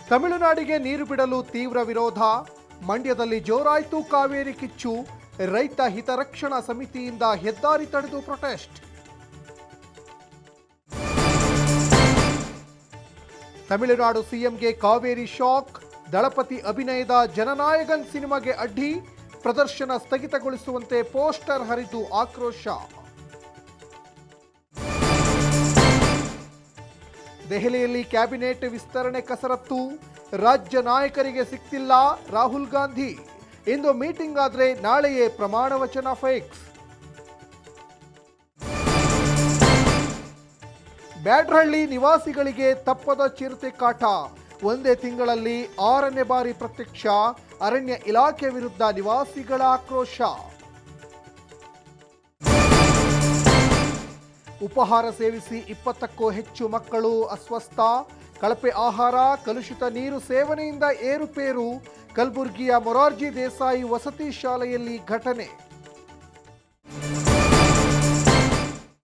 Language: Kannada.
ತಮಿಳುನಾಡಿಗೆ ನೀರು ಬಿಡಲು ತೀವ್ರ ವಿರೋಧ. ಮಂಡ್ಯದಲ್ಲಿ ಜೋರಾಯಿತು ಕಾವೇರಿ ಕಿಚ್ಚು. ರೈತ ಹಿತರಕ್ಷಣಾ ಸಮಿತಿಯಿಂದ ಹೆದ್ದಾರಿ ತಡೆದು ಪ್ರೊಟೆಸ್ಟ್. ತಮಿಳುನಾಡು ಸಿಎಂಗೆ ಕಾವೇರಿ ಶಾಕ್. ದಳಪತಿ ಅಭಿನಯದ ಜನನಾಯಕನ್ ಸಿನಿಮಾಗೆ ಅಡ್ಡಿ. ಪ್ರದರ್ಶನ ಸ್ಥಗಿತಗೊಳಿಸುವಂತೆ ಪೋಸ್ಟರ್ ಹರಿದು ಆಕ್ರೋಶ. ದೆಹಲಿಯಲ್ಲಿ ಕ್ಯಾಬಿನೆಟ್ ವಿಸ್ತರಣೆ ಕಸರತ್ತು. ರಾಜ್ಯ ನಾಯಕರಿಗೆ ಸಿಕ್ತಿಲ್ಲ ರಾಹುಲ್ ಗಾಂಧಿ. ಇಂದು ಮೀಟಿಂಗ್ ಆದರೆ ನಾಳೆಯೇ ಪ್ರಮಾಣ ವಚನ ಫಿಕ್ಸ್. ಬ್ಯಾಡ್ರಹಳ್ಳಿ ನಿವಾಸಿಗಳಿಗೆ ತಪ್ಪದ ಚಿರತೆ ಕಾಟ. ಒಂದೇ ತಿಂಗಳಲ್ಲಿ 6ನೇ ಬಾರಿ ಪ್ರತ್ಯಕ್ಷ. ಅರಣ್ಯ ಇಲಾಖೆ ವಿರುದ್ಧ ನಿವಾಸಿಗಳ ಆಕ್ರೋಶ. ಉಪಹಾರ ಸೇವಿಸಿ 20ಕ್ಕೂ ಹೆಚ್ಚು ಮಕ್ಕಳು ಅಸ್ವಸ್ಥ. ಕಳಪೆ ಆಹಾರ, ಕಲುಷಿತ ನೀರು ಸೇವನೆಯಿಂದ ಏರುಪೇರು. ಕಲಬುರಗಿಯ ಮೊರಾರ್ಜಿ ದೇಸಾಯಿ ವಸತಿ ಶಾಲೆಯಲ್ಲಿ ಘಟನೆ.